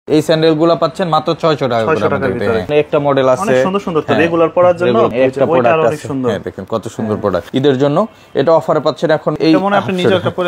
এই স্যান্ডেল গুলো পাচ্ছেন মাত্র 600 টাকা করে। একটা মডেল আছে অনেক সুন্দর সুন্দর, তো রেগুলার পরার জন্য একটা প্রোডাক্ট অনেক সুন্দর। হ্যাঁ দেখেন কত সুন্দর প্রোডাক্ট ঈদের জন্য এটা অফারে পাচ্ছেন। এখন এই মনে আপনি নিজে একটা পরে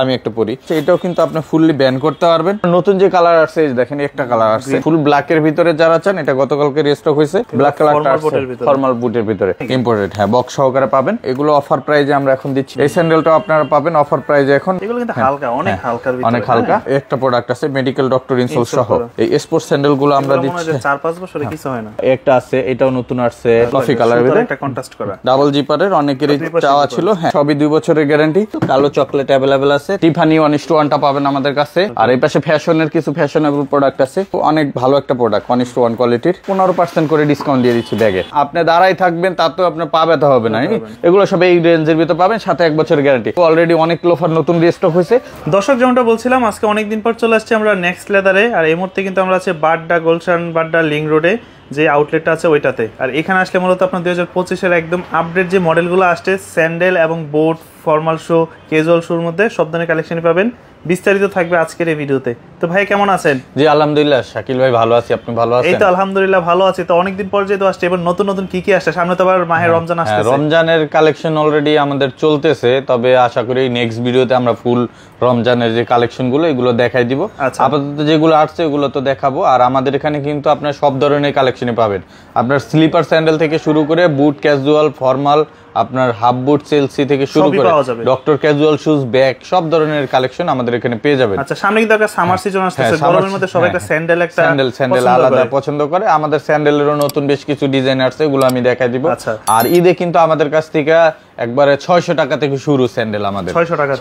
আমি একটা পরি, এটাও কিন্তু আপনি ফুললি ব্যান করতে পারবেন। নতুন যে কালার আসছে এই দেখেন একটা কালার আসছে ফুল ব্ল্যাক এর ভিতরে, যারা চান এটা গতকালকে রিস্টক হয়েছে। ব্ল্যাক কালারটা আছে ফর্মাল বুটের ভিতরে, ইম্পোর্টেড। হ্যাঁ বক্স সহকারে পাবেন। এগুলো অফার প্রাইজে আমরা এখন দিচ্ছি। এই স্যান্ডেলটাও আপনারা পাবেন অফার প্রাইজে এখন। এগুলো কিন্তু হালকা, অনেক হালকার ভিতরে, অনেক হালকা। একটা প্রোডাক্ট আছে মেডিকেল ডক্টর ইনসোল সহ। এই স্পোর্টস স্যান্ডেল গুলো আমরা দিচ্ছি 4-5 বছরে কিছু হয় না। একটা আছে এটাও নতুন আসছে কফি কালারের ভিতরে, একটা কন্ট্রাস্ট করা ডাবল জিপারের, অনেকেরই চাওয়া ছিল। হ্যাঁ সবই 2 বছরের গ্যারান্টি। কালো চকলেট अवेलेबल আছে। টিফানি 1:1 টা পাবেন আমাদের কাছে। আর এই পাশে ফ্যাশনের কিছু ফ্যাশনেবল প্রোডাক্ট আছে, অনেক ভালো একটা প্রোডাক্ট 1:1 কোয়ালিটির। 15% করে ডিসকাউন্ট দিয়ে দিচ্ছি ব্যাগে। আপনি দাঁড়াই থাকবেন তাতেও আপনি পাবে তো হবে না। এগুলো সব এই রেঞ্জের ভিতরে পাবেন, সাথে 1 বছরের গ্যারান্টি। অলরেডি অনেক লোফার নতুন রিস্টক হয়েছে। দর্শক যেমনটা বলছিলাম, আজকে অনেক দিন পর চলে আসছি আমরা নেক্সট লেদারে। আর এই মুহূর্তে কিন্তু আমরা আছে বাড্ডা গুলশান বাড্ডা লিংক রোডে যে আউটলেটটা আছে ওইটাতে। আর এখানে আসলে মূলত আপনার 2025-এর একদম আপডেট যে মডেলগুলো আসছে স্যান্ডেল এবং বোট, ফর্মাল শু, ক্যাজুয়াল শুর মধ্যে সব ধরনের কালেকশনই পাবেন। বিস্তারিত থাকবে আজকের এই ভিডিওতে। তো ভাই কেমন আছেন? জি আলহামদুলিল্লাহ শাকিল ভাই ভালো আছি, আপনি ভালো আছেন? এই তো আলহামদুলিল্লাহ ভালো আছি। তো অনেকদিন পর যেহেতু আসছে, এবার নতুন নতুন কি কি আসছে? সামনে তো আবার মাহে রমজান আসছে। রমজানের কালেকশন অলরেডি আমাদের চলতেছে, তবে আশা করি নেক্সট ভিডিওতে আমরা ফুল রমজানের যে কালেকশন গুলো এগুলো দেখাই দিব। আপাতত যেগুলো আসছে ওগুলো তো দেখাবো। আর আমাদের এখানে কিন্তু আপনার সব ধরনের কালেকশনই পাবেন। আপনার স্লিপার স্যান্ডেল থেকে শুরু করে বুট, ক্যাজুয়াল, ফর্মাল, আপনার হাফ বুট, চেলসি থেকে শুরু করে ডক্টর ক্যাজুয়াল শুজ, ব্যাগ, সব ধরনের কালেকশন আমাদের এখানে পেয়ে যাবেন। আচ্ছা সামনে কিন্তু একটা সামার সিজন আসছে, গরমের মধ্যে সবাই একটা স্যান্ডেল আলাদা পছন্দ করে। আমাদের স্যান্ডেলেরও নতুন বেশ কিছু ডিজাইন আসছে, এগুলো আমি দেখাই দিব। আর ঈদে কিন্তু আমাদের কাছ থেকে একবারে 600 টাকা থেকে শুরু স্যান্ডেল আমাদের।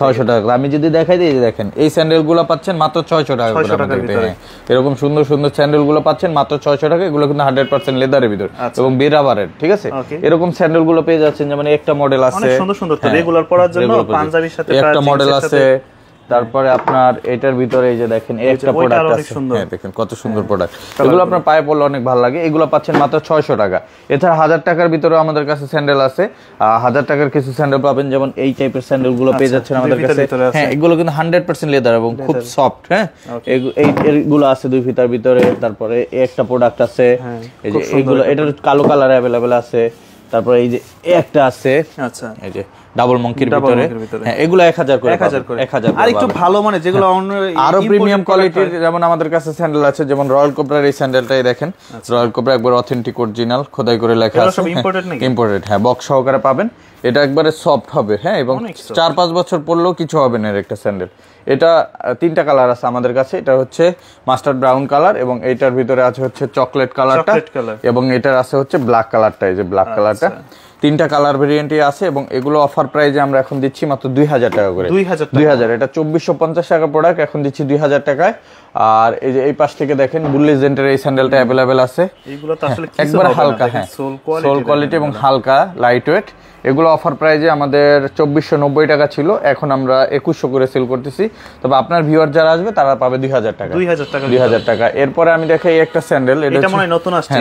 600 টাকা। আমি যদি দেখাই দিই, দেখেন এই স্যান্ডেল গুলো পাচ্ছেন মাত্র 600 টাকা করে। এরকম সুন্দর সুন্দর স্যান্ডেল গুলো পাচ্ছেন মাত্র 600 টাকা। এগুলো কিন্তু 100% লেদারের ভিতর এবং বেরাবারের, ঠিক আছে? এরকম স্যান্ডেল গুলো পেয়ে যাচ্ছেন। যেমন একটা মডেল আছে অনেক সুন্দর সুন্দর, তো রেগুলার পরার জন্য পাঞ্জাবির সাথে একটা মডেল আছে। তারপরে আপনার এটার ভিতরে এই যে দেখেন একটা প্রোডাক্ট আছে, হ্যাঁ দেখেন কত সুন্দর প্রোডাক্ট। এগুলো আপনার পায়ে পড়লে অনেক ভালো লাগে। এগুলো পাচ্ছেন মাত্র 600 টাকা। এছাড়া 1000 টাকার ভিতরে আমাদের কাছে স্যান্ডেল আছে। 1000 টাকার কিছু স্যান্ডেল পাবেন, যেমন এই টাইপের স্যান্ডেল গুলো পেয়ে যাচ্ছেন আমাদের কাছে। হ্যাঁ এগুলো কিন্তু 100% লেদার এবং খুব সফট। হ্যাঁ এইগুলো আছে 2 ফিতার ভিতরে। তারপরে একটা প্রোডাক্ট আছে এই যে এইগুলো, এটার কালো কালার अवेलेबल আছে। তারপরে এই যে একটা আছে, আচ্ছা এই যে ডাবল মঙ্কির ভিতরে। হ্যাঁ এগুলো 1000 করে 1000। আর একটু ভালো মানে যেগুলো আরো প্রিমিয়াম কোয়ালিটির, যেমন আমাদের কাছে স্যান্ডেল আছে, যেমন রয়্যাল কোবরার এই স্যান্ডেলটাই দেখেন। রয়্যাল কোবরা একবার অথেন্টিক অরিজিনাল খোদাই করে লেখা আছে, ইম্পোর্টেড। হ্যাঁ বক্স সহকারে পাবেন। এটা একবারে সফট হবে। হ্যাঁ এবং 4-5 বছর পরলেও কিছু হবে না এর একটা স্যান্ডেল। এটা 3টা কালার আছে আমাদের কাছে। এটা হচ্ছে মাস্টার্ড ব্রাউন কালার, এবং এইটার ভিতরে আছে হচ্ছে চকলেট কালারটা, এবং এটার আছে হচ্ছে ব্ল্যাক কালারটা। এই যে ব্ল্যাক কালারটা, 3টা কালার ভেরিয়েন্টই আছে। এবং এগুলো অফার প্রাইজে আমরা এখন দিচ্ছি মাত্র 2000 টাকা করে। 2000। এটা 2450 টাকা প্রোডাক্ট, এখন দিচ্ছি 2000 টাকায়। আর এই যে এই পাশ থেকে দেখেন বুললিজেন্টের এই স্যান্ডেলটা अवेलेबल আছে। এগুলো তো আসলে একবার হালকা, হ্যাঁ সোল কোয়ালিটি এবং হালকা লাইট ওয়েট। এগুলো অফার প্রাইজে আমাদের 2490 টাকা ছিল, এখন আমরা 2100 করে সেল করতেছি। তবে আপনার ভিউয়ার যারা আসবে তারা পাবে 2000 টাকা। 2000 টাকা। এরপরে আমি দেখাই একটা স্যান্ডেল, এটা মনে হয় নতুন আসছে,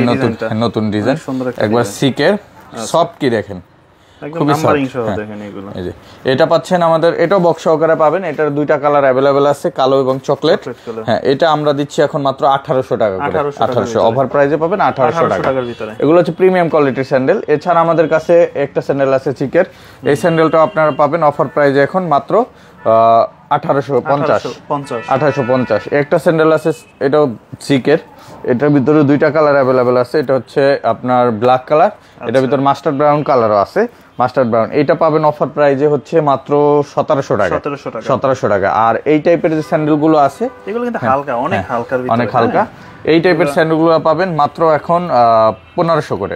নতুন ডিজাইন, একবার সিকের সফট। কি দেখেন খুবই এই যে এটা পাচ্ছেন আমাদের, এটাও বক্স সহকারে পাবেন। এটার 2টা কালার अवेलेबल আছে, কালো এবং চকলেট। হ্যাঁ এটা আমরা দিচ্ছি এখন মাত্র 1800 টাকা করে। 1800 অফার প্রাইজে পাবেন 1800 টাকার ভিতরে। এগুলো হচ্ছে প্রিমিয়াম কোয়ালিটির স্যান্ডেল। এছাড়া আমাদের কাছে একটা স্যান্ডেল আছে চিকের। এই স্যান্ডেলটাও আপনারা পাবেন অফার প্রাইজে এখন মাত্র 1850। একটা স্যান্ডেল আছে, এটাও চিকের। এটার ভিতরে 2টা কালার अवेलेबल আছে। এটা হচ্ছে আপনার ব্ল্যাক কালার, এটার ভিতরে মাস্টার্ড ব্রাউন কালারও আছে। মাস্টার্ড ব্রাউন এটা পাবেন অফার প্রাইজে হচ্ছে মাত্র 1700 টাকা। 1700 টাকা। আর এই টাইপের যে স্যান্ডেল গুলো আছে এগুলো কিন্তু হালকা, অনেক হালকার ভিতরে, অনেক হালকা। এই টাইপের স্যান্ডেল গুলো পাবেন মাত্র এখন 1500 করে।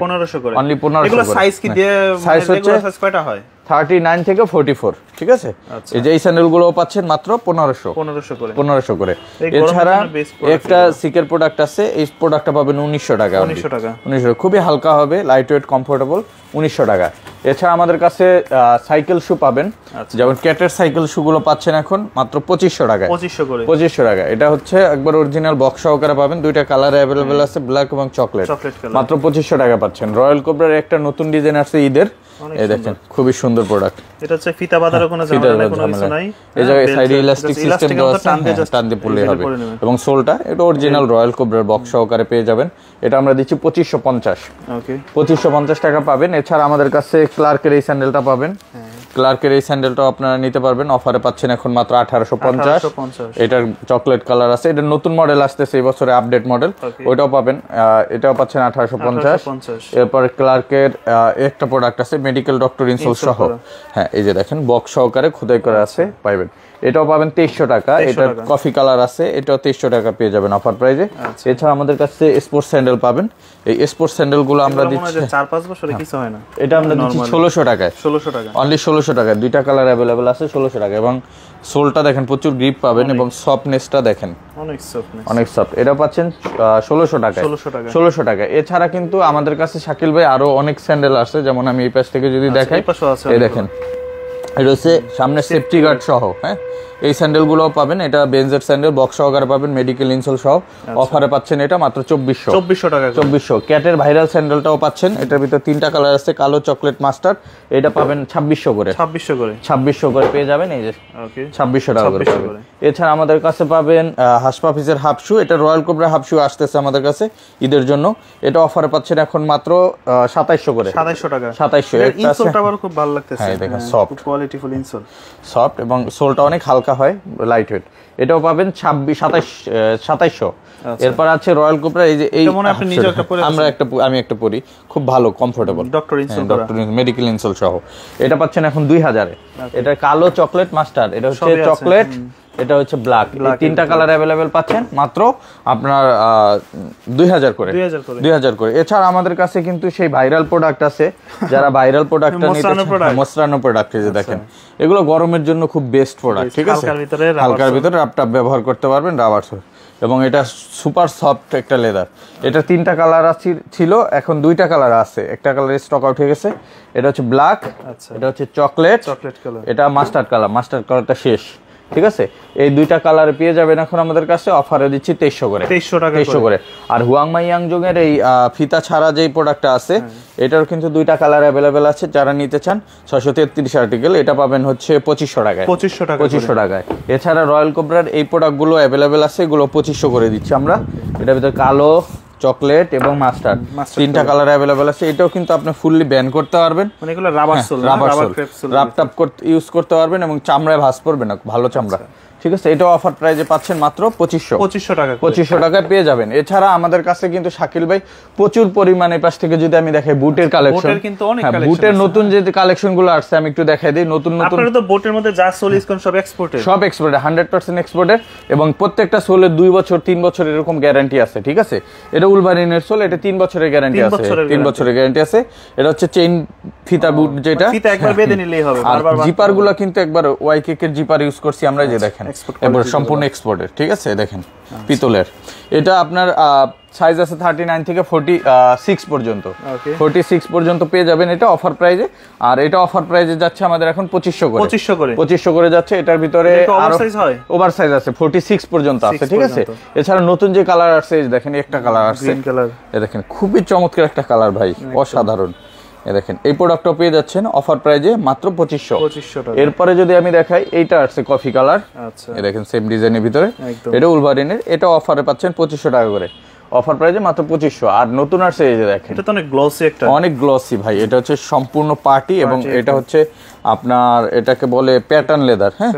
অনলি 1500 এগুলো সাইজ কি দিয়ে, সাইজ হচ্ছে সাইজ কয়টা হয়? 39 থেকে 44, ঠিক আছে? এই যে এই স্যান্ডেল গুলো পাচ্ছেন মাত্র 1500 করে। এছাড়া একটা সিকের প্রোডাক্ট আছে, এই প্রোডাক্টটা পাবেন 1900 টাকা। 1900 খুবই হালকা হবে, লাইট ওয়েট, কমফোর্টেবল, 1900 টাকা। এছাড়া আমাদের কাছে সাইকেল শু পাবেন, যেমন ক্যাটের সাইকেল শু গুলো পাচ্ছেন এখন মাত্র 2500 টাকা। 2500 টাকা। এটা হচ্ছে একবার অরিজিনাল বক্স সহকারে পাবেন। 2টা কালার अवेलेबल আছে, ব্ল্যাক এবং চকলেট, মাত্র 2500 টাকা পাচ্ছেন। রয়্যাল কোবরার একটা নতুন ডিজাইন আসছে ঈদের, এই দেখেন খুবই সুন্দর প্রোডাক্ট। এটা হচ্ছে ফিতা বাঁধার কোনো ঝামেলা কোনো কিছু নাই, এই জায়গায় সাইডে ইলাস্টিক সিস্টেম দেওয়া আছে, টান দিয়ে পড়লে হবে। এবং সোলটা এটা অরিজিনাল রয়্যাল কোবরার বক্স সহকারে পেয়ে যাবেন। এটা আমরা দিচ্ছি 2550। ওকে 2550 টাকা পাবেন। এছাড়া আমাদের কাছে ক্লার্কের এই স্যান্ডেলটা পাবেন, ক্লার্কের এই স্যান্ডেলটাও আপনারা নিতে পারবেন, অফারে পাচ্ছেন এখন মাত্র 1850। এটার চকলেট কালার আছে, এটা নতুন মডেল আসতেছে এই বছরে, আপডেট মডেল, ওইটাও পাবেন, এটাও পাচ্ছেন 1850। এরপর ক্লার্কের একটা প্রোডাক্ট আছে মেডিকেল ডক্টর ইনসোল সহ, হ্যাঁ এই যে দেখেন বক্স সহকারে খোদাই করা আছে, পাইবেন, এটাও পাবেন 2300 টাকা। এটা কফি কালার আছে, এটাও 2300 টাকা পেয়ে যাবেন অফার প্রাইজে। এছাড়া আমাদের কাছে স্পোর্টস স্যান্ডেল পাবেন, এই স্পোর্টস স্যান্ডেল গুলো আমরা দিচ্ছি 4-5 বছরে কিছু হয় না, এটা আমরা দিচ্ছি 1600 টাকায়, 1600 টাকা অনলি, 1600 টাকায়। দুইটা কালার अवेलेबल আছে 1600 টাকা। এবং সোলটা দেখেন প্রচুর গ্রিপ পাবেন এবং সফটনেসটা দেখেন অনেক সফট, এটা পাচ্ছেন 1600 টাকায়, 1600 টাকা। এছাড়া কিন্তু আমাদের কাছে শাকিল ভাই আরো অনেক স্যান্ডেল আছে, যেমন আমি এই পাশ থেকে যদি দেখাই, এই দেখেন এটা হচ্ছে সামনে সেফটি গার্ড সহ, হ্যাঁ এই স্যান্ডেলগুলোও পাবেন, এটা বেনজের স্যান্ডেল বক্স সহকারে পাবেন, মেডিকেল ইনসোল সহ, অফারে পাচ্ছেন এটা মাত্র 2400 টাকা, 2400। ক্যাটের ভাইরাল স্যান্ডেলটাও পাচ্ছেন, এটার ভিতর তিনটা কালার আছে, কালো, চকলেট, মাস্টার্ড, এটা পাবেন 2600 করে, 2600 করে পেয়ে যাবেন, এই যে 2600 টাকা করে পাবেন। এছাড়া আমাদের কাছে পাবেন হাসপাফিজের হাফ শু, এটা রয়্যাল কোবরা হাফ শু আসতেছে আমাদের কাছে ঈদের জন্য, এটা অফারে পাচ্ছেন এখন মাত্র 2700 করে, 2700 টাকা, 2700। ইনসোলটা আমার খুব ভালো লাগতেছে, হ্যাঁ দেখেন সফট, কোয়ালিটিফুল ইনসোল, সফট এবং সোলটা অনেক হালকা হয়, লাইট ওয়েট, এটাও পাবেন 2700। এরপর আছে রয়্যাল কোবরা, এই যে এই আমি একটা পরি, খুব ভালো কমফোর্টেবল, ডক্টর মেডিকেল ইনসোল সহ, এটা পাচ্ছেন এখন 2000 এ। এটা কালো, চকলেট, মাস্টার্ড, এটা হচ্ছে চকলেট, এটা হচ্ছে ব্ল্যাক, এই তিনটা কালার अवेलेबल পাচ্ছেন মাত্র আপনার 2000 করে, 2000 করে। এছাড়া আমাদের কাছে কিন্তু সেই ভাইরাল প্রোডাক্ট আছে, যারা ভাইরাল প্রোডাক্টটা নিতে চান, মসরানো প্রোডাক্ট, এই যে দেখেন এগুলো গরমের জন্য খুব বেস্ট প্রোডাক্ট, ঠিক আছে, হালকার ভিতরে রাবটা ব্যবহার করতে পারবেন, রাবার, এবং এটা সুপার সফট একটা লেদার। এটা তিনটা কালার ছিল, এখন দুইটা কালার আছে, একটা কালার স্টক আউট হয়ে গেছে, এটা হচ্ছে ব্ল্যাক, এটা হচ্ছে চকলেট কালার, এটা মাস্টার্ড কালার, মাস্টার্ড কালারটা শেষ, ঠিক আছে। এই দুইটা কালার পেয়ে যাবেন এখন আমাদের কাছে, অফারে দিচ্ছি 2300 করে, 2300 করে। আর হুয়াংমাই ইয়াংজং এর এই ফিতা ছাড়া যেই প্রোডাক্টটা আছে, এটার কিন্তু দুইটা কালার अवेलेबल আছে, যারা নিতে চান 633 আর্টিকেল, এটা পাবেন হচ্ছে 2500 টাকায়, 2500 টাকায়। এছাড়া রয়্যাল কোবরার এই প্রোডাক্টগুলো अवेलेबल আছে, এগুলো 2500 করে দিচ্ছি আমরা। এটার ভিতরে কালো, চকলেট এবং মাস্টার্ড তিনটা কালার अवेलेबल আছে, এটাও কিন্তু আপনি ফুললি ব্যান করতে পারবেন, মানে এগুলো রাবার সোল, রাব টাপ করতে ইউজ করতে পারবেন এবং চামড়ায় ভাঁজ পড়বে না, ভালো চামড়া, ঠিক আছে। এটাও অফার প্রাইজে পাচ্ছেন মাত্র 2500 টাকায় পেয়ে যাবেন। এছাড়া আমাদের কাছে কিন্তু শাকিল ভাই প্রচুর পরিমাণে, পাশ থেকে যদি আমি দেখাই বুটের কালেকশন, বুটের নতুন যে কালেকশন গুলো আসছে আমি একটু দেখাই দিই। নতুন আপনারা তো বুটের মধ্যে যা সোল ইউজ করেন সব এক্সপোর্টেড, সব এক্সপোর্টেড, 100% এক্সপোর্টেড, এবং প্রত্যেকটা সোলের 2 বছর 3 বছর এরকম গ্যারান্টি আছে, ঠিক আছে। এটা উলভারিনের সোল, এটা 3 বছরের গ্যারান্টি আছে, 3 বছরের গ্যারান্টি আছে। এটা হচ্ছে চেইন ফিতা বুট, যেটা ফিতা একবার বেঁধে নিলেই হবে, বারবার জিপার গুলো কিন্তু একবার ওয়াইকেক এর জিপার ইউজ করছি আমরা, যে দেখেন এবার সম্পূর্ণ এক্সপোর্টের, ঠিক আছে, দেখেন পিতলের। এটা আপনার সাইজ আছে 39 থেকে 46 পর্যন্ত, 46 পর্যন্ত পেয়ে যাবেন এটা অফার প্রাইজে। আর এটা অফার প্রাইজে যাচ্ছে আমাদের এখন 2500 করে যাচ্ছে। এটার ভিতরে আরো ওভার সাইজ আছে, 46 পর্যন্ত আছে, ঠিক আছে। এছাড়া নতুন যে কালার আসছে, দেখেন একটা কালার আসছে, এই দেখেন খুবই চমৎকার একটা কালার ভাই, অসাধারণ। দেখেন এই প্রোডাক্টটা পেয়ে যাচ্ছেন অফার প্রাইজে মাত্র 2500 টাকা। এরপরে যদি আমি দেখাই, এইটা আসছে কফি কালার, এই দেখেন সেম ডিজাইনের ভিতরে, এটা উলভারিনের, এটা অফারে পাচ্ছেন 2500 টাকা করে, অফার প্রাইজে মাত্র 2500। আর নতুন আসছে এই যে দেখেন, এটা তো অনেক গ্লসি, একটা অনেক গ্লসি ভাই, এটা হচ্ছে সম্পূর্ণ পার্টি, এবং এটা হচ্ছে আপনার এটাকে বলে প্যাটার্ন লেদার, হ্যাঁ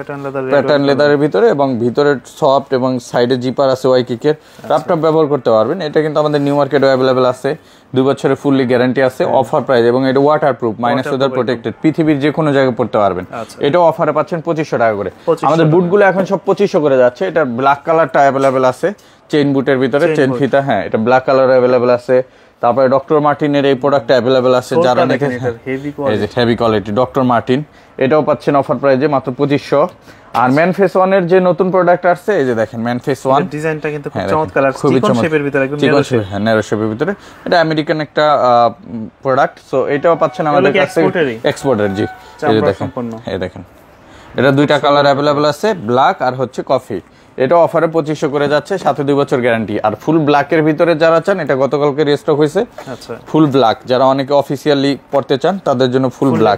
প্যাটার্ন লেদারের ভিতরে, এবং ভিতরে সফট এবং সাইডে জিপার আছে ওয়াইকিকের, রাপটপ ব্যবহার করতে পারবেন। এটা কিন্তু আমাদের নিউ মার্কেটে अवेलेबल আছে, 2 বছরের ফুললি গ্যারান্টি আছে, অফার প্রাইস, এবং এটা ওয়াটারপ্রুফ, মাইনাস ওয়েদার প্রোটেক্টেড, পৃথিবীর যে কোনো জায়গায় পড়তে পারবেন। এটাও অফারে পাচ্ছেন 2500 টাকা করে। আমাদের বুটগুলো এখন সব 2500 করে যাচ্ছে। এটা ব্ল্যাক কালারটা अवेलेबल আছে, চেইন বুটের ভিতরে, চেইন ফিতা, হ্যাঁ এটা ব্ল্যাক কালার अवेलेबल আছে। তারপরে ডক্টর মার্টিনের এই প্রোডাক্টটা अवेलेबल আছে, যারা নিতে এই যে হেভি কোয়ালিটি ডক্টর মার্টিন, এটাও পাচ্ছেন অফার প্রাইজে মাত্র 2500। আর ম্যান ফেস 1 এর যে নতুন প্রোডাক্ট আসছে, এই যে দেখেন ম্যান ফেস 1, ডিজাইনটা কিন্তু খুব চমৎকার, চিকন শেপের ভিতরে, একদম ন্যারো শেপের ভিতরে, এটা আমেরিকান একটা প্রোডাক্ট। সো এটাও পাচ্ছেন আমাদের কাছে এক্সপোর্টার, জি এই যে দেখেন, এই দেখেন এটা দুইটা কালার अवेलेबल আছে, ব্ল্যাক আর হচ্ছে কফি। এটা অফারে 2500 করে যাচ্ছে, সাথে 2 বছর গ্যারান্টি। আর ফুল ব্ল্যাকের ভিতরে যারা চান, এটা গতকালকে রিস্টক হয়েছে। আচ্ছা, ফুল ব্ল্যাক যারা অনেকে অফিসিয়ালি পড়তে চান তাদের জন্য ফুল ব্ল্যাক,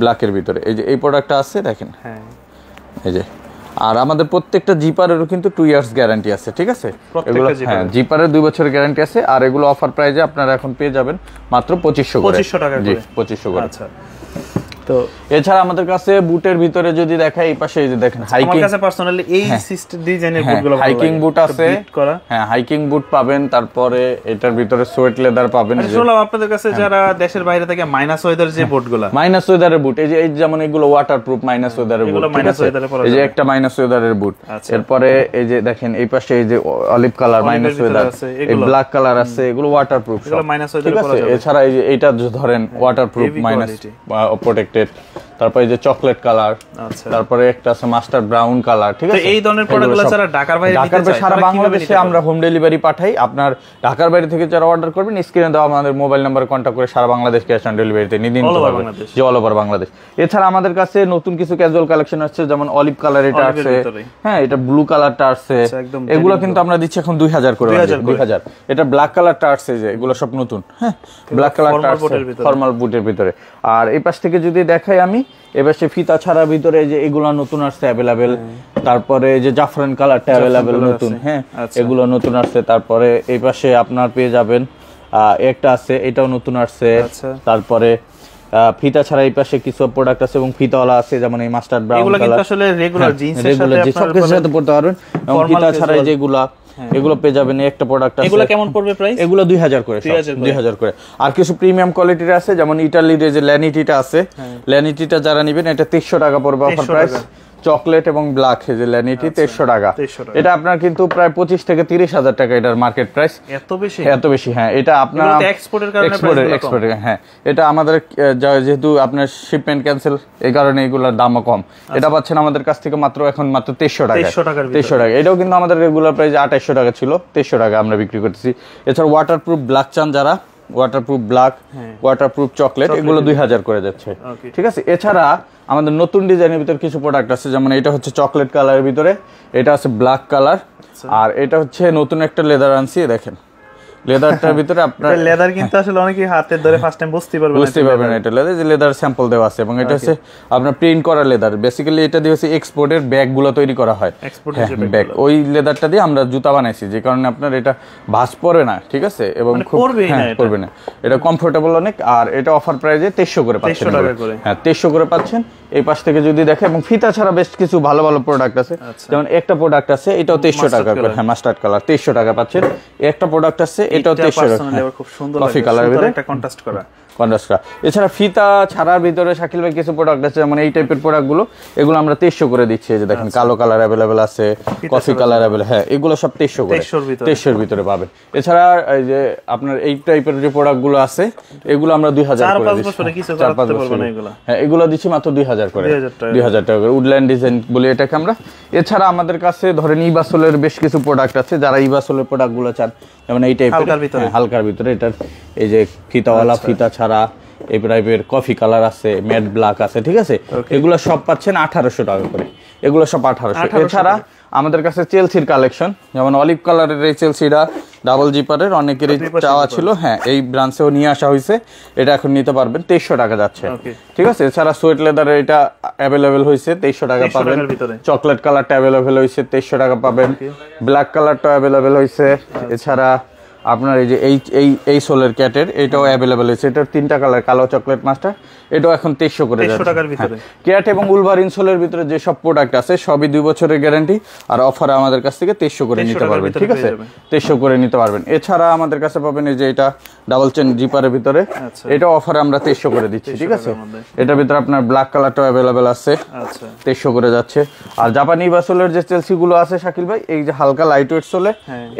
ব্ল্যাকের ভিতরে এই যে এই প্রোডাক্টটা আছে দেখেন। হ্যাঁ, এই যে। আর আমাদের প্রত্যেকটা জিপারেরও কিন্তু 2 ইয়ার্স গ্যারান্টি আছে, ঠিক আছে? এগুলো হ্যাঁ জিপারের 2 বছরের গ্যারান্টি আছে। আর এগুলো অফার প্রাইসে আপনারা এখন পেয়ে যাবেন মাত্র 2500 টাকা করে। 2500 করে। আচ্ছা, তো এছাড়া আমাদের কাছে বুটের ভিতরে যদি দেখাই, এই পাশে এই যে দেখেন হাইকিং, আমার কাছে পার্সোনালি এই সিস্টেম ডিজাইনের বুটগুলো ভালো লাগে। হাইকিং বুট আছে, হ্যাঁ হাইকিং বুট পাবেন। তারপরে এটার ভিতরে সোয়েট লেদার পাবেন। আসলে আপনাদের কাছে যারা দেশের বাইরে থেকে মাইনাস ওয়েদার যে বুটগুলো, মাইনাস ওয়েদারের বুট, এই যে এই যেমন এগুলো ওয়াটারপ্রুফ মাইনাস ওয়েদারের বুট, মাইনাস ওয়েদারে পরা যায়। এই যে একটা মাইনাস ওয়েদারের বুট। এরপরে এই যে দেখেন এই পাশে এই যে অলিভ কালার মাইনাস ওয়েদার, এই ব্ল্যাক কালার আছে, এগুলো ওয়াটারপ্রুফ, এগুলো মাইনাস ওয়েদারে পরা যায়। এছাড়া এই যে এইটা ধরেন ওয়াটারপ্রুফ মাইনাস প্রোটেক্টেড। তারপরে যে চকলেট কালার, তারপরে একটা আছে মাস্টার ব্রাউন কালার, ঠিক আছে? এই ধরনের প্রোডাক্টগুলো যারা ঢাকার বাইরে নিতে চায়, সারা বাংলাদেশে আমরা হোম ডেলিভারি পাঠাই। আপনার ঢাকার বাইরে থেকে যারা অর্ডার করবেন, স্ক্রিনে দেওয়া আমাদের মোবাইল নাম্বারে কন্টাক্ট করে সারা বাংলাদেশ ক্যাশ অন ডেলিভারিতে নিয়ে নিতে পারবেন, যে অল ওভার বাংলাদেশ। এছাড়া আমাদের কাছে নতুন কিছু ক্যাজুয়াল কালেকশন আছে, যেমন অলিভ কালার এটা আছে, হ্যাঁ এটা ব্লু কালারটা আছে, এগুলো কিন্তু আমরা দিচ্ছি এখন 2000 করে। 2000 এটা ব্ল্যাক কালারটা আছে, যে এগুলো সব নতুন, হ্যাঁ ব্ল্যাক কালারটা আছে ফর্মাল বুটের ভিতরে। আর এই পাশ থেকে যদি দেখাই আমি, এবার সে ফিতা ছাড়া ভিতরে যে এগুলো নতুন আসছে অ্যাভেলেবেল। তারপরে যে জাফরান কালারটা অ্যাভেলেবেল নতুন, হ্যাঁ এগুলো নতুন আসছে। তারপরে এই পাশে আপনার পেয়ে যাবেন একটা আছে, এটাও নতুন আসছে। তারপরে ফিতা ছাড়া এই পাশে কিছু প্রোডাক্ট আছে এবং ফিতাওয়ালা আছে, যেমন এই মাস্টার্ড ব্রাউন কালার, এগুলো কিন্তু আসলে রেগুলার জিন্সের সাথে সব কিছুর সাথে পড়তে পারবেন। এবং ফিতা ছাড়া যেগুলা এগুলো পেয়ে যাবেন, একটা প্রোডাক্ট আছে। এগুলো কেমন পড়বে প্রাইস? এগুলো 2000 করে, 2000 করে। আর কিছু প্রিমিয়াম কোয়ালিটির আছে, যেমন ইতালির যে ল্যানিটিটা আছে, ল্যানিটিটা যারা নেবেন এটা 2300 টাকা পড়বে অফার প্রাইস। চকলেট এবং ব্ল্যাক যে ল্যানিটি 2300 টাকা। এটা আপনার কিন্তু প্রায় 25 থেকে 30,000 টাকা এটার মার্কেট প্রাইস। এত বেশি? এত বেশি, হ্যাঁ। এটা আপনার এক্সপোর্টের কারণে, এক্সপোর্টের, হ্যাঁ এটা আমাদের যেহেতু আপনার শিপমেন্ট ক্যান্সেল, এই কারণে এগুলোর দামও কম। এটা পাচ্ছেন আমাদের কাছ থেকে মাত্র এখন মাত্র 2300 টাকা। 2300 টাকা। এটাও কিন্তু আমাদের রেগুলার প্রাইস 2800 টাকা ছিল, 2300 টাকা আমরা বিক্রি করতেছি। এছাড়া ওয়াটারপ্রুফ ব্ল্যাক চান যারা, ওয়াটারপ্রুফ ব্ল্যাক, ওয়াটারপ্রুফ চকলেট, এগুলো 2000 করে যাচ্ছে, ঠিক আছে? এছাড়া আমাদের নতুন ডিজাইনের ভিতরে কিছু প্রোডাক্ট আছে, যেমন এটা হচ্ছে চকলেট কালারের ভিতরে, এটা আছে ব্ল্যাক কালার, আর এটা হচ্ছে নতুন একটা লেদার আনছি, দেখেন লেদারটার ভিতরে আপনার লেদার কিন্তু আসলে অনেকে হাতে ধরে ফার্স্ট টাইম বুঝতে পারবেন না এটা লেদার, যে লেদার স্যাম্পল দেওয়া আছে। এবং এটা হচ্ছে আপনার প্রিন্ট করা লেদার। বেসিক্যালি এটা দিয়ে হচ্ছে এক্সপোর্টের ব্যাগগুলো তৈরি করা হয়, ব্যাগ। ওই লেদারটা দিয়ে আমরা জুতা বানাইছি, যে কারণে আপনার এটা ভাঁজ পড়বে না, ঠিক আছে? এবং খুব পড়বে না, এটা কমফোর্টেবল অনেক। আর এটা অফার প্রাইসে 2300 করে পাচ্ছেন, হ্যাঁ 2300 করে পাচ্ছেন। এই পাশ থেকে যদি দেখে, এবং ফিতা ছাড়া বেশ কিছু ভালো ভালো প্রোডাক্ট আছে, যেমন একটা প্রোডাক্ট আছে এটাও 2300 টাকা করে, হ্যাঁ মাস্টার্ড কালার 2300 টাকা পাচ্ছেন। একটা প্রোডাক্ট আছে এটাও 2300 টাকা, খুব সুন্দর কফি কালারের ভিতরে একটা কন্ট্রাস্ট করা। এছাড়া ফিতা ছাড়ার ভিতরে শাকিল ভাই কিছু প্রোডাক্ট আছে, যেমন এই টাইপের প্রোডাক্টগুলো, এগুলো আমরা 2300 করে দিচ্ছি। এই যে দেখেন কালো কালার অ্যাভেলেবেল আছে, কফি কালার অ্যাভেলেবেল, হ্যাঁ এগুলো সব 2300 করে, 2300 এর ভিতরে পাবেন। এছাড়া এই যে আপনার এই টাইপের যে প্রোডাক্টগুলো আছে, এগুলো আমরা 2000 করে দিচ্ছি, 4-5 বছর, হ্যাঁ এগুলো দিচ্ছি মাত্র 2000 করে, 2000 টাকা করে। উডল্যান্ড ডিজাইন বলি এটাকে আমরা। এছাড়া আমাদের কাছে ধরেন ইবাসলের বেশ কিছু প্রোডাক্ট আছে, যারা ইবাসলের প্রোডাক্টগুলো চান, যেমন এই টাইপের হালকার ভিতরে, এটার এই যে ফিতাওয়ালা, ফিতা ছাড়া এই টাইপের কফি কালার আছে, ম্যাট ব্ল্যাক আছে, ঠিক আছে? এগুলো সব পাচ্ছেন 1800 টাকা করে, এগুলো সব 1800। এছাড়া আমাদের কাছে চেলসির কালেকশন, যেমন অলিভ কালারের এই চেলসিটা ডাবল জিপারের অনেকেরই চাওয়া ছিল, হ্যাঁ এই ব্রাঞ্চেও নিয়ে আসা হয়েছে, এটা এখন নিতে পারবেন, 2300 টাকা যাচ্ছে, ঠিক আছে? এছাড়া সোয়েট লেদারের এটা অ্যাভেলেবেল হয়েছে, 2300 টাকা পাবেন। চকলেট কালারটা অ্যাভেলেবেল হয়েছে, 2300 টাকা পাবেন। ব্ল্যাক কালারটা অ্যাভেলেবেল হয়েছে। এছাড়া আপনার এই যে এই সোলের ক্যাটের এটাও অ্যাভেলেবেল হয়েছে, এটার 3টা কালার, কালো, চকলেট, মাস্টার, এটাও এখন 2300 করে যাচ্ছে। ক্যাট এবং উলভারিন সোলের ভিতরে যে সব প্রোডাক্ট আছে সবই 2 বছরের গ্যারান্টি, আর অফারে আমাদের কাছ থেকে 2300 করে নিতে পারবেন, ঠিক আছে? 2300 করে নিতে পারবেন। এছাড়া আমাদের কাছে পাবেন এই যে এটা ডাবল চেন জিপারের ভিতরে, এটা অফারে আমরা 2300 করে দিচ্ছি, ঠিক আছে? এটার ভিতরে আপনার ব্ল্যাক কালারটাও অ্যাভেলেবেল আছে, 2300 করে যাচ্ছে। আর জাপানি বাসলের যে চেলসি গুলো আছে শাকিল ভাই, এই যে হালকা লাইট ওয়েট সোলে,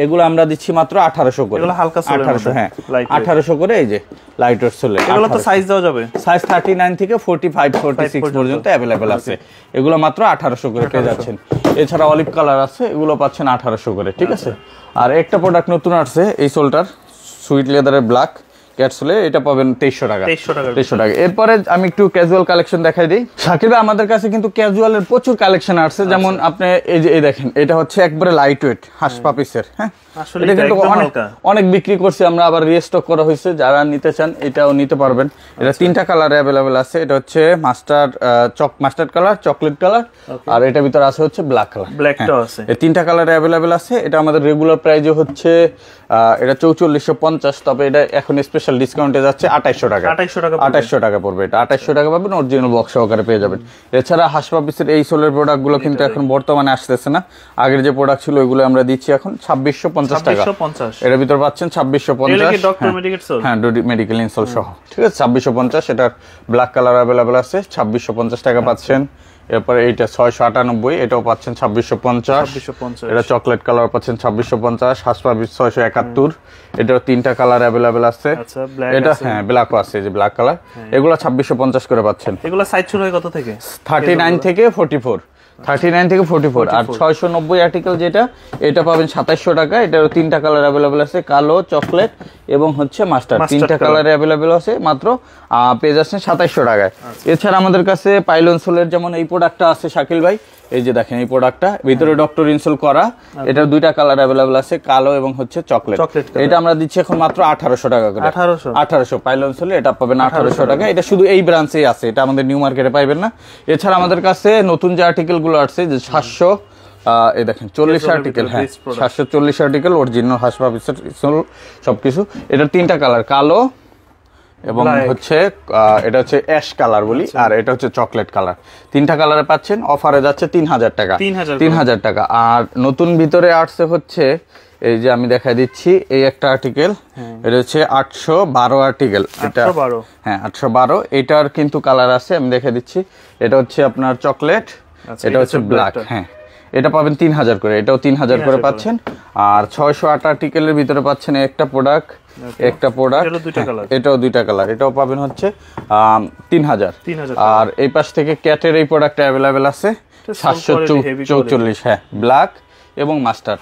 এগুলো আমরা দিচ্ছি মাত্র 1800 করে, এগুলো হালকা সোলে, 1800, হ্যাঁ 1800 করে। এই যে লাইট ওয়েট সোলে, এগুলো তো সাইজ দেওয়া যাবে, সাইজ 39 থেকে 45 46 পর্যন্ত অ্যাভেলেবেল আছে, এগুলো মাত্র 1800 করে পেয়ে যাচ্ছেন। এছাড়া অলিভ কালার আছে, এগুলো পাচ্ছেন 1800 করে, ঠিক আছে? আর একটা প্রোডাক্ট নতুন আসছে এই সোলটার, সুইট লেদারের ব্ল্যাক, ক্যাটসোলে, এটা পাবেন 2300 টাকা। 2300 টাকা। এরপরে আমি একটু ক্যাজুয়াল কালেকশন দেখাই দিই। শাকিব ভাই আমাদের কাছে কিন্তু ক্যাজুয়ালের প্রচুর কালেকশন আসছে, যেমন আপনি এই দেখেন, এটা হচ্ছে একবারে লাইট ওয়েট হাঁস পাপিসের। হ্যাঁ, এটা কিন্তু অনেক বিক্রি করছি আমরা, আবার রিস্টক করা হয়েছে, যারা নিতে চান এটাও নিতে পারবেন। এটা 3টা কালারে অ্যাভেলেবেল আছে। এটা হচ্ছে মাস্টার্ড কালার, চকলেট কালার, আর এটার ভিতরে আছে হচ্ছে ব্ল্যাক কালার। ব্ল্যাকটাও আছে। এই 3টা কালারে অ্যাভেলেবেল আছে। এটা আমাদের রেগুলার প্রাইসে হচ্ছে এটা 4450, তবে এটা এখন স্পেশাল ডিসকাউন্টে যাচ্ছে 2800 টাকা। 2800 টাকা পড়বে। এটা 2800 টাকা পাবেন, অরিজিনাল বক্স সহকারে পেয়ে যাবেন। এছাড়া হাঁস পাপিসের এই সোলের প্রোডাক্টগুলো কিন্তু এখন বর্তমানে আসতেছে না, আগের যে প্রোডাক্ট ছিল ওইগুলো আমরা দিচ্ছি এখন 2650 টাকা। এর ভিতর পাচ্ছেন 2650। হ্যাঁ, মেডিকেল ইনসোল সহ, ঠিক আছে, 2650। এটার ব্ল্যাক কালার অ্যাভেলেবেল আছে, 2650 টাকা পাচ্ছেন। এরপরে এইটা 698, এটাও পাচ্ছেন 2650। এটা চকলেট কালার পাচ্ছেন 2650। হাঁস পাপিস 671। এটাও 3টা কালার অ্যাভেলেবেল আছে। এটা হ্যাঁ ব্ল্যাকও আছে, যে ব্ল্যাক কালার। এগুলো 2650 করে পাচ্ছেন। এগুলো সাইজ শুরু হয় কত থেকে? 39 থেকে 44। 39 থেকে 44। আর 690 আর্টিকেল যেটা, এটা পাবেন 2700 টাকা। এটারও 3টা কালার অ্যাভেলেবেল আছে, কালো, চকলেট এবং হচ্ছে মাস্টার্ড। 3টা কালার অ্যাভেলেবেল আছে, মাত্র পেয়ে যাচ্ছেন 2700 টাকায়। এছাড়া আমাদের কাছে পাইলন সোলের যেমন এই প্রোডাক্টটা আছে শাকিল ভাই, এই যে দেখেন এই প্রোডাক্টটা, ভিতরে ডক্টর ইনসোল করা। এটা 2টা কালার অ্যাভেলেবেল আছে, কালো এবং হচ্ছে চকলেট। এটা আমরা দিচ্ছি এখন মাত্র 1800 টাকা করে। 1800 পাইলন সোলে, এটা পাবেন 1800 টাকা। এটা শুধু এই ব্রাঞ্চেই আছে, এটা আমাদের নিউ মার্কেটে পাইবেন না। এছাড়া আমাদের কাছে নতুন যে আর্টিকেল গুলো আসছে, যে 700 এই দেখেন 40 আর্টিকেল, হ্যাঁ 740 আর্টিকেল অরিজিনাল হাঁস পাপিসের সবকিছু। এটা 3টা কালার, কালো এবং হচ্ছে এটা হচ্ছে অ্যাশ কালার বলি, আর এটা হচ্ছে চকলেট কালার। 3টা কালারে পাচ্ছেন, অফারে যাচ্ছে 3000 টাকা। 3000 টাকা। আর নতুন ভিতরে আসছে হচ্ছে এই যে আমি দেখাই দিচ্ছি, এই একটা আর্টিকেল, এটা হচ্ছে 812 আর্টিকেল। এটা হ্যাঁ 812। এটার কিন্তু কালার আছে, আমি দেখাই দিচ্ছি। এটা হচ্ছে আপনার চকলেট, এটা হচ্ছে ব্ল্যাক। হ্যাঁ, এটা পাবেন 3000 করে, এটাও 3000 করে পাচ্ছেন। আর 608 আর্টিকেলের ভিতরে পাচ্ছেন একটা প্রোডাক্ট, এটাও 2টা কালার, এটাও পাবেন হচ্ছে 3000। আর এই পাশ থেকে ক্যাটের এই প্রোডাক্ট অ্যাভেলেবেল আছে 744। হ্যাঁ, ব্ল্যাক এবং মাস্টার্ড।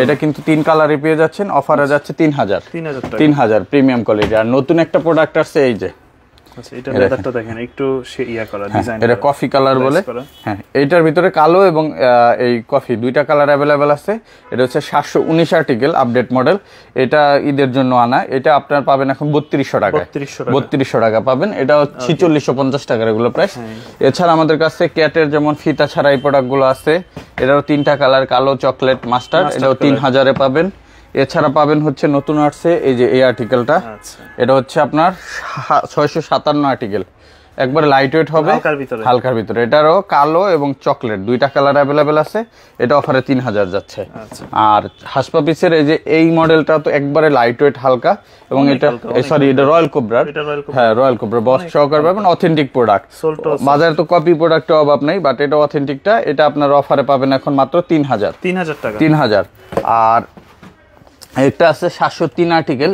এটা কিন্তু 3 কালারে পেয়ে যাচ্ছেন, অফারে যাচ্ছে 3000 প্রিমিয়াম কোয়ালিটি। আর নতুন একটা প্রোডাক্ট আছে, এই যে এটা লেদারটা দেখেন একটু ইয়া করা ডিজাইন, এটা কফি কালার বলে। হ্যাঁ, এইটার ভিতরে কালো এবং এই কফি 2টা কালার অ্যাভেলেবেল আছে। এটা হচ্ছে 719 আর্টিকেল, আপডেট মডেল। এটা ঈদের জন্য আনা। এটা আপনার পাবেন এখন 3200 টাকা। 3200 টাকা পাবেন। এটা 4650 টাকা রেগুলার প্রাইস। এছাড়া আমাদের কাছে ক্যাটের যেমন ফিতা ছাড়া এই প্রোডাক্টগুলো আছে। এটাও 3টা কালার, কালো, চকলেট, মাস্টার্ড। এটাও 3000 এ পাবেন। এছাড়া পাবেন হচ্ছে নতুন আসছে এই যে এই আর্টিকেলটা, এটা হচ্ছে আপনার 657 আর্টিকেল, একবারে লাইট ওয়েট হবে, হালকার ভিতরে। এটারও কালো এবং চকলেট 2টা কালার অ্যাভেলেবেল আছে। এটা অফারে 3000 যাচ্ছে। আর হাঁস পাপিসের এই যে এই মডেলটা তো একবারে লাইট ওয়েট, হালকা, এবং এটা সরি এটা রয়্যাল কোবরার। হ্যাঁ, রয়্যাল কোবরা বক্স সহকারে পাবেন, অথেন্টিক প্রোডাক্ট। বাজারে তো কপি প্রোডাক্টের অভাব নেই, বাট এটা অথেন্টিকটা। এটা আপনার অফারে পাবেন এখন মাত্র 3000 টাকা। 3000। আর এটা আছে 703 আর্টিকেল।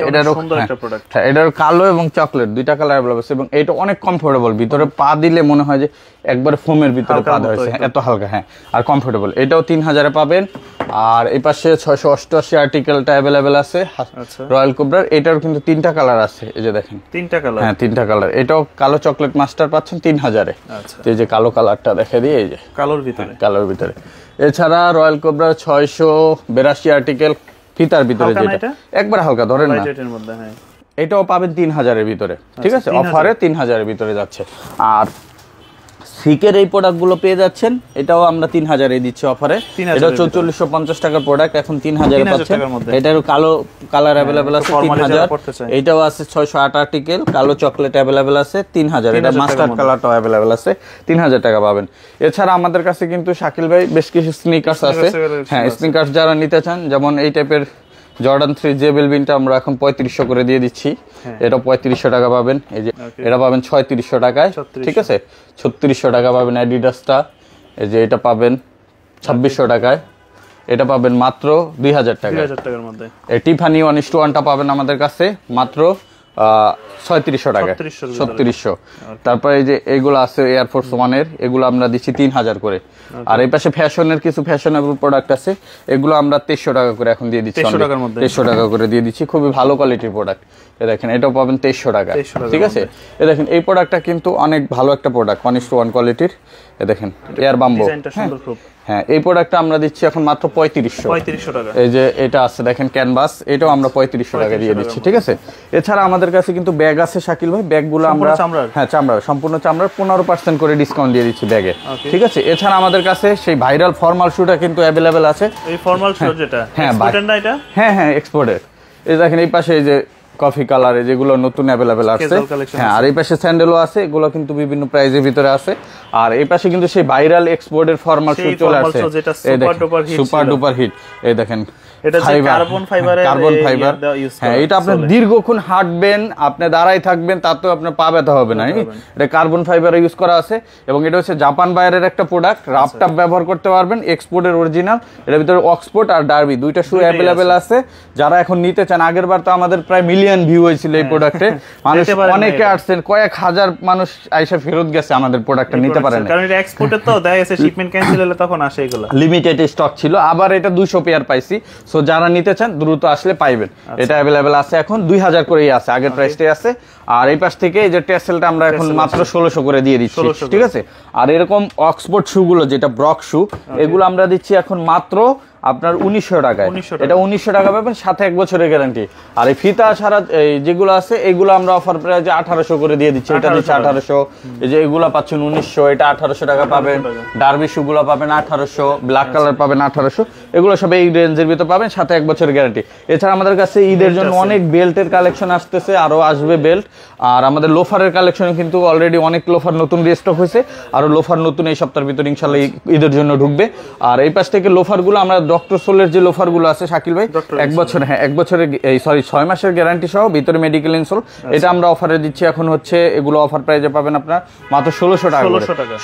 এটার কালো এবং চকলেট 2টা কালার অ্যাভেলেবল আছে, এবং এটা অনেক কমফোর্টেবল। ভিতরে পা দিলে মনে হয় যে একবার ফোমের ভিতরে পা দেওয়া হয়েছে, এত হালকা। হ্যাঁ, আর কমফোর্টেবল। এটাও 3000 এ পাবেন। আর এই পাশে 688 আর্টিকেলটা অ্যাভেলেবেল আছে রয়্যাল কোবরার। এটার কিন্তু 3টা কালার আছে, এই যে দেখেন 3টা কালার। হ্যাঁ, 3টা কালার। এটাও কালো চকলেট মাস্টার পাচ্ছেন 3000 এ। এই যে কালো কালারটা দেখে দিই, এই যে কালোর ভিতরে। এছাড়া রয়্যাল কোবরার 682 আর্টিকেল ফিতার ভিতরে, যেটা একবার হালকা ধরেন না, এটাও পাবেন 3000 এর ভিতরে। ঠিক আছে, অফারে 3000 এর ভিতরে যাচ্ছে। আর সিকের এই প্রোডাক্টগুলো পেয়ে যাচ্ছেন, এটাও আমরা 3000 এ দিচ্ছি অফারে। এটা 4450 টাকার প্রোডাক্ট, এখন 3000 এ পাচ্ছেন। এটার কালো কালার अवेलेबल আছে 3000। এটাও আছে 608 আর্টিকেল, কালো চকলেট अवेलेबल আছে 3000। এটা মাস্টার্ড কালারটাও अवेलेबल আছে, 3000 টাকা পাবেন। এছাড়া আমাদের কাছে কিন্তু শাকিল ভাই বেশ কিছু স্নিকার্স আছে। হ্যাঁ, স্নিকার্স যারা নিতে চান, যেমন এই টাইপের জর্ডান 3 জে বেলভিনটা আমরা এখন 3500 করে দিয়ে দিচ্ছি। এটা 3500 টাকা পাবেন। এই যে এটা পাবেন 3600 টাকায়। ঠিক আছে, 3600 টাকা পাবেন। অ্যাডিডাসটা এই যে এটা পাবেন 2600 টাকায়। এটা পাবেন মাত্র 2000 টাকা। 2000 টাকার মধ্যে। এই টিফানি 1:1টা পাবেন আমাদের কাছে মাত্র 3600 টাকা, 3600। তারপরে এই যে এইগুলো আছে এয়ারফোর্স 1 এর, এগুলো আমরা দিচ্ছি 3000 করে। আর এই পাশে ফ্যাশনের কিছু ফ্যাশনেবল প্রোডাক্ট আছে, এগুলো আমরা 2300 টাকা করে এখন দিয়ে দিচ্ছি, 2300 টাকা করে দিয়ে দিচ্ছি, খুবই ভালো কোয়ালিটির প্রোডাক্ট। এ দেখেন এটাও পাবেন 2300 টাকা, ঠিক আছে। এ দেখেন এই প্রোডাক্টটা কিন্তু অনেক ভালো একটা প্রোডাক্ট, 1:1 কোয়ালিটির। এ দেখেন এয়ার বাম্বো, হ্যাঁ এই প্রোডাক্টটা আমরা দিচ্ছি এখন মাত্র 3500 টাকা। এই যে এটা আছে দেখেন ক্যানভাস, এটাও আমরা 3500 টাকা দিয়ে দিচ্ছি, ঠিক আছে। এছাড়া আমাদের কাছে কিন্তু ব্যাগ আছে শাকিল ভাই, ব্যাগগুলো আমরা হ্যাঁ চামড়ার, সম্পূর্ণ চামড়ার, 15% করে ডিসকাউন্ট দিয়ে দিচ্ছি ব্যাগে, ঠিক আছে। এছাড়া আমাদের কাছে সেই ভাইরাল ফর্মাল শুটা কিন্তু অ্যাভেলেবেল আছে। এই ফর্মাল শু যেটা এক্সপোর্টেড না এটা? হ্যাঁ হ্যাঁ এক্সপোর্টেড। এই দেখেন এই পাশে এই যে কফি কালারে যেগুলো নতুন অ্যাভেলেবেল আছে, হ্যাঁ। আর এই পাশে স্যান্ডেলও আছে, এগুলো কিন্তু বিভিন্ন প্রাইজের ভিতরে আছে। আর এই পাশে কিন্তু সেই ভাইরাল এক্সপোর্টের ফর্মাল শু চলে আসছে, এই দেখেন সুপার ডুপার হিট। এই দেখেন এটা যে কার্বন ফাইবারের, কার্বন ফাইবার, হ্যাঁ এটা আপনি দীর্ঘক্ষণ হাঁটবেন, আপনি দাঁড়াই থাকবেন, তাতেও আপনার পা ব্যথা হবে না। এটা কার্বন ফাইবার ইউজ করা আছে, এবং এটা হচ্ছে জাপান বাইরের একটা প্রোডাক্ট, রাফটাপ ব্যবহার করতে পারবেন, এক্সপোর্টের অরিজিনাল। এর ভিতরে অক্সফোর্ড আর ডার্বি দুইটা শু অ্যাভেলেবেল আছে, যারা এখন নিতে চান। আগের বার তো আমাদের প্রায় মিলিয়ন ভিউ হয়েছিল এই প্রোডাক্টে, মানুষ অনেকে আসছেন, কয়েক হাজার মানুষ আইসা ফেরত গেছে আমাদের প্রোডাক্টটা নিতে পারেন, কারণ এটা এক্সপোর্টের তো দেখা গেছে শিপমেন্ট ক্যান্সেল হলে তখন আসে, এগুলো লিমিটেড স্টক ছিল। আবার এটা 200 পেয়ার পাইছি, সো যারা নিতে চান দ্রুত আসলে পাইবেন। এটা অ্যাভেলেবেল আছে এখন 2000 করেই আছে, আগের প্রাইসটাই আছে। আর এই পাশ থেকে এই যে টেসেলটা আমরা এখন মাত্র 1600 করে দিয়ে দিচ্ছি, ঠিক আছে। আর এরকম অক্সফোর্ড শু গুলো যেটা ব্রক শু, এগুলো আমরা দিচ্ছি এখন মাত্র আপনার 1900 টাকায়। এটা 1900 টাকা পাবেন, সাথে 1 বছরের গ্যারান্টি। আর এই ফিতা ছাড়া যেগুলো আছে এগুলো আমরা অফার প্রাইসে 1800 করে দিয়ে দিচ্ছি। এটা দিচ্ছি 1800, এই যে এগুলো পাচ্ছেন 1900, এটা 1800 টাকা পাবেন। ডার্বি শুগুলো পাবেন 1800, ব্ল্যাক কালার পাবেন 1800, এগুলো সব এই রেঞ্জের ভিতরে পাবেন, সাথে 1 বছরের গ্যারান্টি। এছাড়া আমাদের কাছে ঈদের জন্য অনেক বেল্টের কালেকশন আসতেছে, আরো আসবে বেল্ট। আর আমাদের লোফারের কালেকশনে কিন্তু অলরেডি অনেক লোফার নতুন রিস্টক হয়েছে, আরো লোফার নতুন এই সপ্তাহের ভিতরে ইনশাআল্লাহ ঈদের জন্য ঢুকবে। আর এই পাশ থেকে লোফারগুলো আমরা ডক্টর সোলের যে লোফারগুলো আছে শাকিল ভাই, 1 বছর, হ্যাঁ 1 বছরের, এই সরি 6 মাসের গ্যারান্টি সহ, ভিতরে মেডিকেল ইনসোল, এটা আমরা অফারে দিচ্ছি এখন হচ্ছে। এগুলো অফার প্রাইসে পাবেন আপনার মাত্র 1600 টাকা,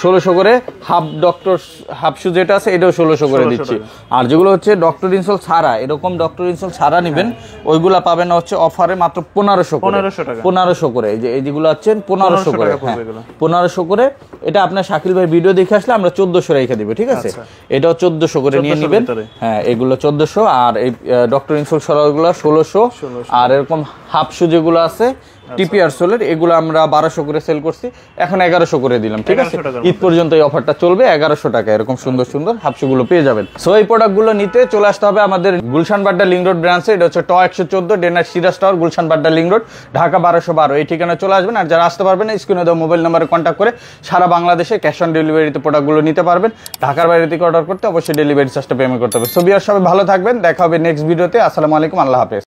1600 করে। হাফ ডক্টর হাফ শু যেটা আছে এটাও 1600 করে দিচ্ছি। আর যেগুলো হচ্ছে ডক্টর ইনসোল ছাড়া, এরকম ডক্টর ইনসোল ছাড়া নেবেন, ওইগুলা পাবেন হচ্ছে অফারে মাত্র 1500 করে। এই যে এই যেগুলো আছেন 1500 করে, হ্যাঁ 1500 করে। এটা আপনার শাকিল ভাই ভিডিও দেখে আসলে আমরা 1400 রেখে দিব, ঠিক আছে। এটাও 1400 করে নিয়ে নেবেন, হ্যাঁ এগুলো 1400। আর এই ডক্টর ইনসোল সরাগুলো 1600। আর এরকম হাফ শু যেগুলো আছে টিপিআর সোলের, এগুলো আমরা 1200 করে সেল করছি, এখন 1100 করে দিলাম, ঠিক আছে। ঈদ পর্যন্ত এই অফারটা চলবে, 1100 টাকা এরকম সুন্দর সুন্দর হাফশুগুলো পেয়ে যাবেন। সো এই প্রোডাক্টগুলো নিতে চলে আসতে হবে আমাদের গুলশান বাড্ডা লিংক রোড ব্রাঞ্চে। এটা হচ্ছে ট 114 ডেনার Siraj tower, Gulshan Badda link road, Dhaka 1212। এই ঠিকানায় চলে আসবেন। আর যারা আসতে পারবেন না, স্ক্রিনে দেওয়া মোবাইল নাম্বারে কন্ট্যাক্ট করে সারা বাংলাদেশে ক্যাশ অন ডেলিভারিতে প্রোডাক্টগুলো নিতে পারবেন। ঢাকার বাইরে থেকে অর্ডার করতে অবশ্যই ডেলিভারি চার্জটা পেমেন্ট করতে হবে। সো বিয়ার সবাই ভালো থাকবেন, দেখা হবে নেক্সট ভিডিওতে। আসসালামু আলাইকুম, আল্লাহ হাফেজ।